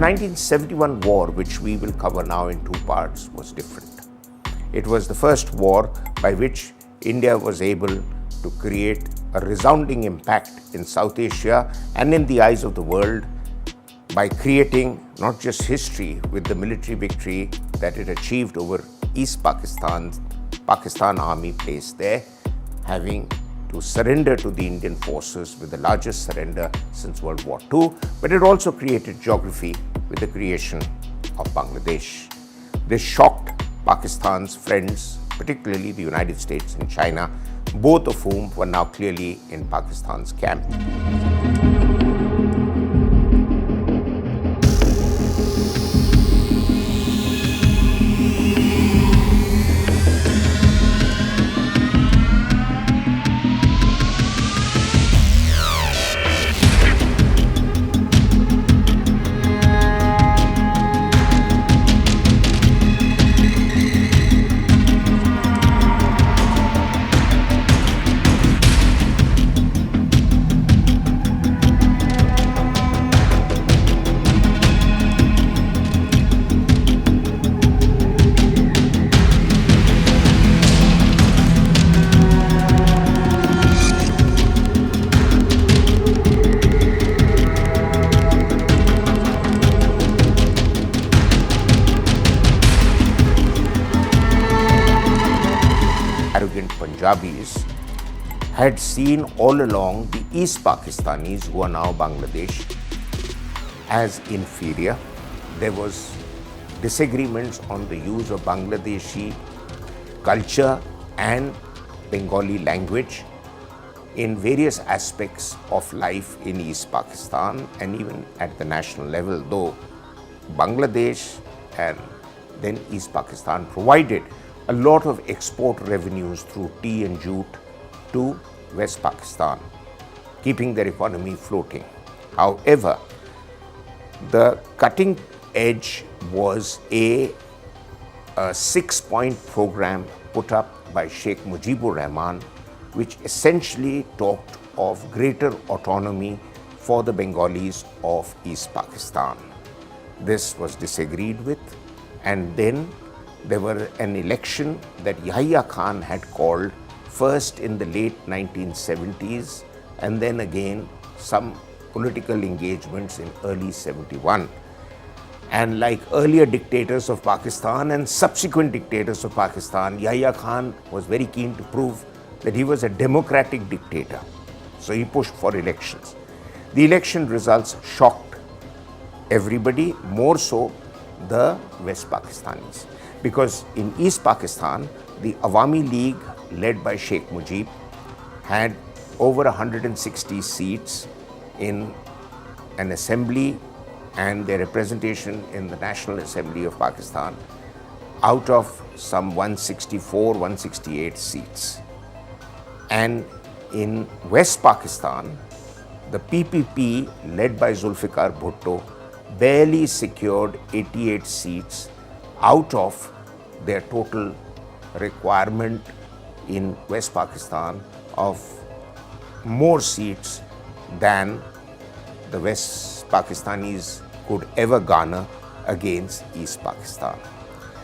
the 1971 war, which we will cover now in two parts, was different. It was the first war by which India was able to create a resounding impact in South Asia and in the eyes of the world by creating not just history with the military victory that it achieved over East Pakistan army placed there, having to surrender to the Indian forces with the largest surrender since World War II, but it also created geography with the creation of Bangladesh. This shocked Pakistan's friends, particularly the United States and China, both of whom were now clearly in Pakistan's camp. Arrogant Punjabis had seen all along the East Pakistanis, who are now Bangladesh, as inferior. There was disagreements on the use of Bangladeshi culture and Bengali language in various aspects of life in East Pakistan and even at the national level, though Bangladesh and then East Pakistan provided a lot of export revenues through tea and jute to West Pakistan, keeping their economy floating. However, the cutting edge was a 6-point program put up by Sheikh Mujibur Rahman, which essentially talked of greater autonomy for the Bengalis of East Pakistan. This was disagreed with, and then there were an election that Yahya Khan had called first in the late 1970s and then again some political engagements in early 71. And like earlier dictators of Pakistan and subsequent dictators of Pakistan, Yahya Khan was very keen to prove that he was a democratic dictator. So he pushed for elections. The election results shocked everybody, more so the West Pakistanis. Because in East Pakistan, the Awami League, led by Sheikh Mujib, had over 160 seats in an assembly and their representation in the National Assembly of Pakistan out of some 164, 168 seats. And in West Pakistan, the PPP, led by Zulfikar Bhutto, barely secured 88 seats out of their total requirement in West Pakistan of more seats than the West Pakistanis could ever garner against East Pakistan.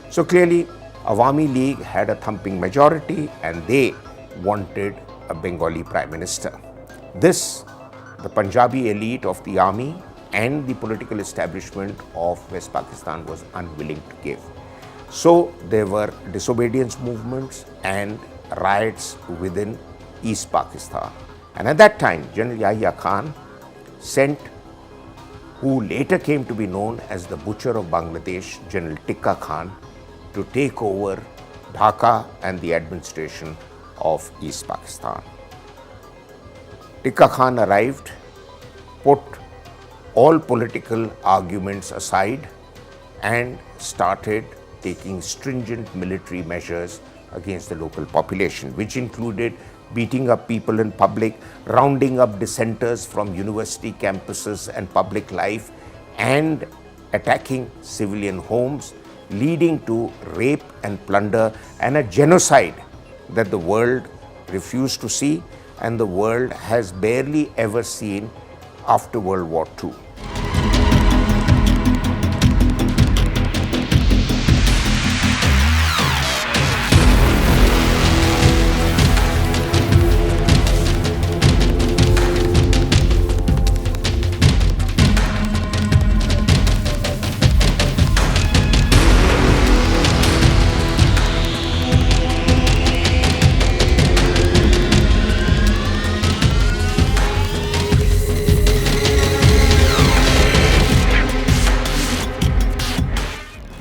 So clearly, Awami League had a thumping majority and they wanted a Bengali Prime Minister. This, the Punjabi elite of the army and the political establishment of West Pakistan was unwilling to give. So there were disobedience movements and riots within East Pakistan. And at that time, General Yahya Khan sent, who later came to be known as the Butcher of Bangladesh, General Tikka Khan, to take over Dacca and the administration of East Pakistan. Tikka Khan arrived, put all political arguments aside and started taking stringent military measures against the local population, which included beating up people in public, rounding up dissenters from university campuses and public life, and attacking civilian homes, leading to rape and plunder and a genocide that the world refused to see and the world has barely ever seen after World War II.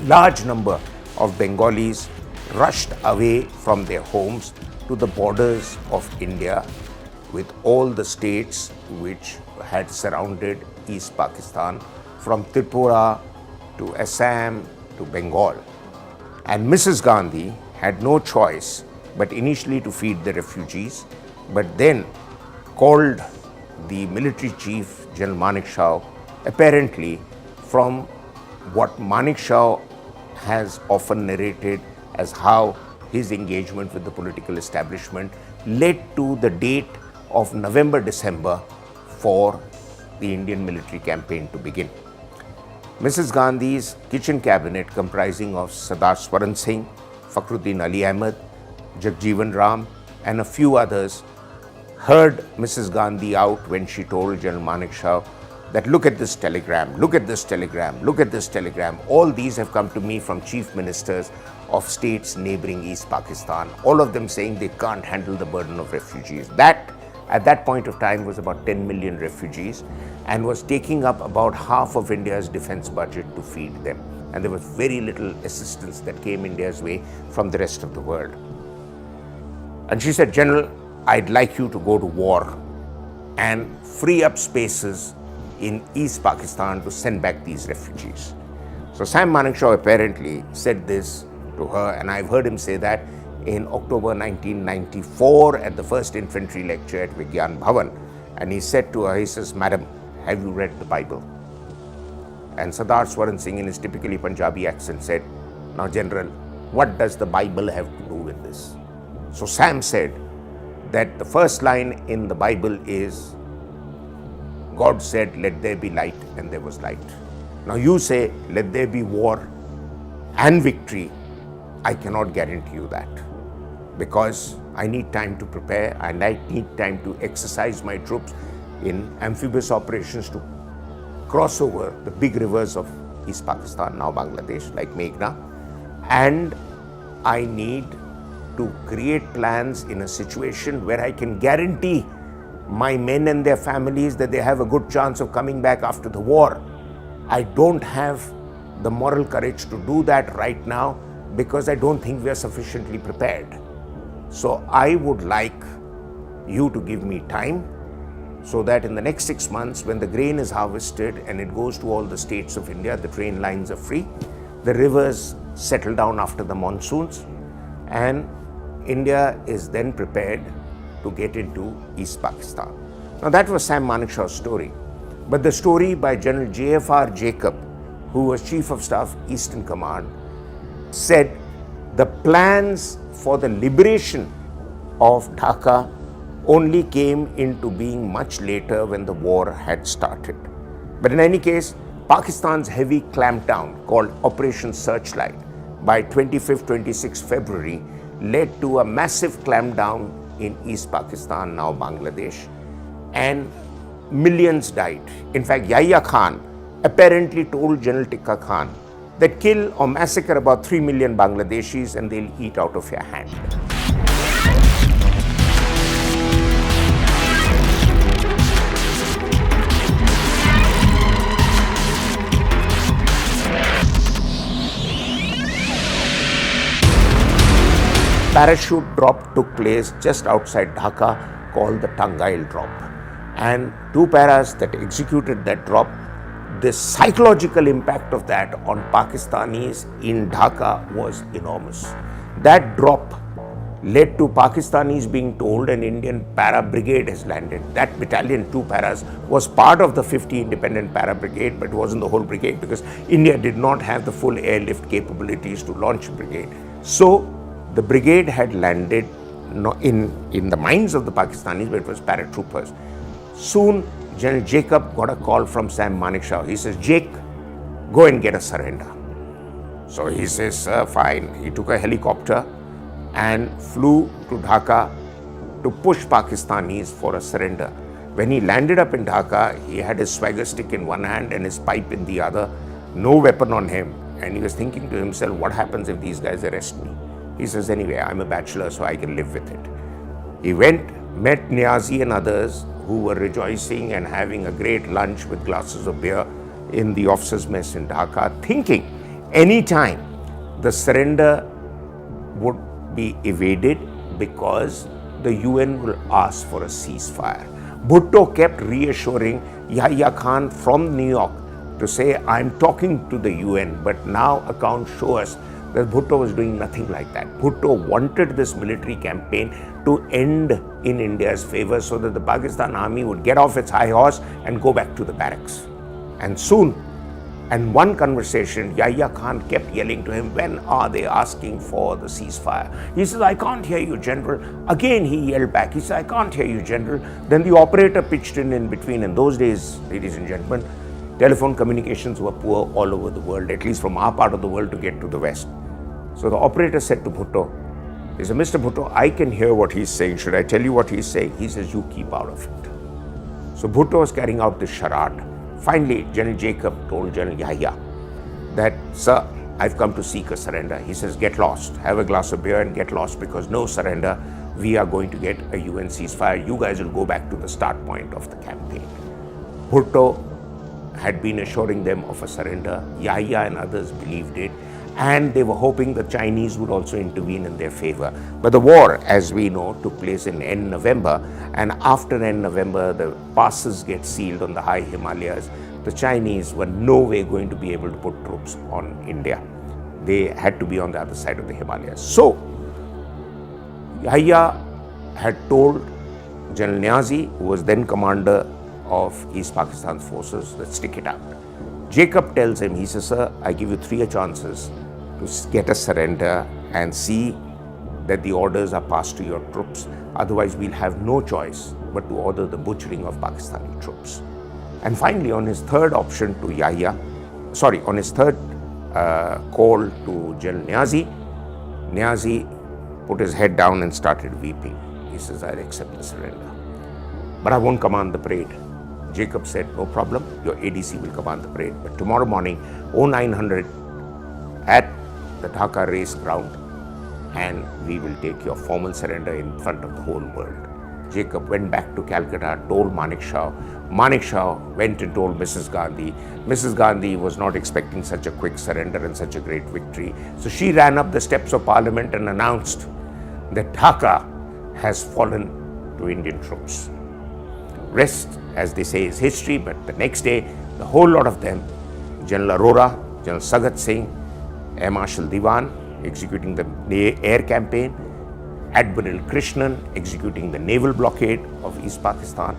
large number of Bengalis rushed away from their homes to the borders of India with all the states which had surrounded East Pakistan, from Tripura to Assam to Bengal. And Mrs. Gandhi had no choice but initially to feed the refugees, but then called the military chief, General Manekshaw, apparently from what Manekshaw has often narrated as how his engagement with the political establishment led to the date of November-December for the Indian military campaign to begin. Mrs. Gandhi's kitchen cabinet, comprising of Sardar Swaran Singh, Fakhruddin Ali Ahmed, Jagjeevan Ram and a few others, heard Mrs. Gandhi out when she told General Manekshaw that look at this telegram, look at this telegram, look at this telegram. All these have come to me from chief ministers of states neighboring East Pakistan, all of them saying they can't handle the burden of refugees. That, at that point of time, was about 10 million refugees and was taking up about half of India's defense budget to feed them. And there was very little assistance that came India's way from the rest of the world. And she said, General, I'd like you to go to war and free up spaces in East Pakistan to send back these refugees. So Sam Manekshaw apparently said this to her, and I've heard him say that in October 1994 at the first infantry lecture at Vigyan Bhavan. And he said to her, he says, Madam, have you read the Bible? And Sardar Swaran Singh in his typically Punjabi accent said, now General, what does the Bible have to do with this? So Sam said that the first line in the Bible is, God said, let there be light, and there was light. Now you say, let there be war and victory. I cannot guarantee you that, because I need time to prepare and I need time to exercise my troops in amphibious operations to cross over the big rivers of East Pakistan, now Bangladesh, like Meghna. And I need to create plans in a situation where I can guarantee my men and their families that they have a good chance of coming back after the war. I don't have the moral courage to do that right now because I don't think we are sufficiently prepared. So I would like you to give me time so that in the next 6 months, when the grain is harvested and it goes to all the states of India, the train lines are free, the rivers settle down after the monsoons, and India is then prepared to get into East Pakistan. Now that was Sam Manekshaw's story. But the story by General J.F.R. Jacob, who was Chief of Staff, Eastern Command, said the plans for the liberation of Dacca only came into being much later when the war had started. But in any case, Pakistan's heavy clampdown called Operation Searchlight by 25th, 26th February led to a massive clampdown in East Pakistan, now Bangladesh, and millions died. In fact, Yahya Khan apparently told General Tikka Khan that kill or massacre about 3 million Bangladeshis and they'll eat out of your hand. Parachute drop took place just outside Dhaka called the Tangail drop. And 2 paras that executed that drop, the psychological impact of that on Pakistanis in Dhaka was enormous. That drop led to Pakistanis being told an Indian para brigade has landed. That battalion, 2 paras, was part of the 50 independent para brigade, but it wasn't the whole brigade because India did not have the full airlift capabilities to launch a brigade. So the brigade had landed in the minds of the Pakistanis, but it was paratroopers. Soon, General Jacob got a call from Sam Manekshaw. He says, Jake, go and get a surrender. So he says, sir, fine. He took a helicopter and flew to Dhaka to push Pakistanis for a surrender. When he landed up in Dhaka, he had his swagger stick in one hand and his pipe in the other, no weapon on him. And he was thinking to himself, what happens if these guys arrest me? He says, anyway, I'm a bachelor, so I can live with it. He went, met Niazi and others who were rejoicing and having a great lunch with glasses of beer in the officers' mess in Dhaka, thinking Anytime the surrender would be evaded because the UN will ask for a ceasefire. Bhutto kept reassuring Yahya Khan from New York to say, I'm talking to the UN, but now accounts show us that Bhutto was doing nothing like that. Bhutto wanted this military campaign to end in India's favor so that the Pakistan army would get off its high horse and go back to the barracks. And soon, and one conversation, Yahya Khan kept yelling to him, when are they asking for the ceasefire? He says, I can't hear you, General. Again, he yelled back. He said, I can't hear you, General. Then the operator pitched in between. In those days, ladies and gentlemen, telephone communications were poor all over the world, at least from our part of the world to get to the West. So the operator said to Bhutto, he said, Mr. Bhutto, I can hear what he's saying. Should I tell you what he's saying? He says, you keep out of it. So Bhutto was carrying out this charade. Finally, General Jacob told General Yahya that, sir, I've come to seek a surrender. He says, get lost. Have a glass of beer and get lost, because no surrender. We are going to get a UN ceasefire. You guys will go back to the start point of the campaign. Bhutto had been assuring them of a surrender. Yahya and others believed it, and they were hoping the Chinese would also intervene in their favor. But the war, as we know, took place in end November, and after end November, the passes get sealed on the high Himalayas. The Chinese were no way going to be able to put troops on India. They had to be on the other side of the Himalayas. So, Yahya had told General Niazi, who was then commander of East Pakistan's forces, let's stick it out. Jacob tells him, he says, sir, I give you 3 chances to get a surrender and see that the orders are passed to your troops. Otherwise, we'll have no choice but to order the butchering of Pakistani troops. And finally, on his third option to on his third call to General Niazi put his head down and started weeping. He says, I'll accept the surrender, but I won't command the parade. Jacob said, no problem, your ADC will command the parade. But tomorrow morning, 0900 at the Dacca race ground, and we will take your formal surrender in front of the whole world. Jacob went back to Calcutta, told Manik Shah. Manik Shah went and told Mrs. Gandhi. Mrs. Gandhi was not expecting such a quick surrender and such a great victory. So she ran up the steps of Parliament and announced that Dacca has fallen to Indian troops. Rest, as they say, is history, but the next day, the whole lot of them, General Arora, General Sagat Singh, Air Marshal Diwan, executing the air campaign, Admiral Krishnan, executing the naval blockade of East Pakistan,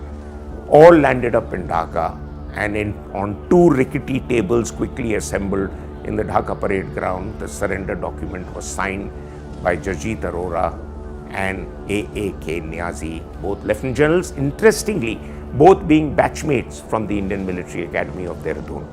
all landed up in Dacca, and on 2 rickety tables quickly assembled in the Dacca parade ground, the surrender document was signed by Jajit Arora and A.A.K. Niazi, both lieutenant generals, interestingly, both being batchmates from the Indian Military Academy of Dehradun.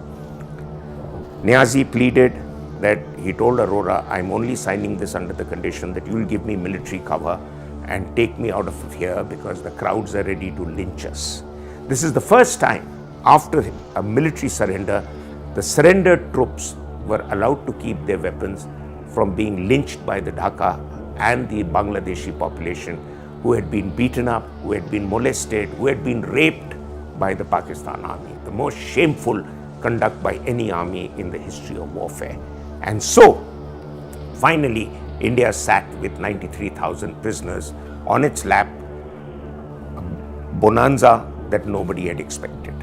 Niazi pleaded that he told Arora, I'm only signing this under the condition that you will give me military cover and take me out of here because the crowds are ready to lynch us. This is the first time after a military surrender, the surrendered troops were allowed to keep their weapons from being lynched by the Dacca and the Bangladeshi population who had been beaten up, who had been molested, who had been raped by the Pakistan army. The most shameful conduct by any army in the history of warfare. And so, finally, India sat with 93,000 prisoners on its lap, a bonanza that nobody had expected.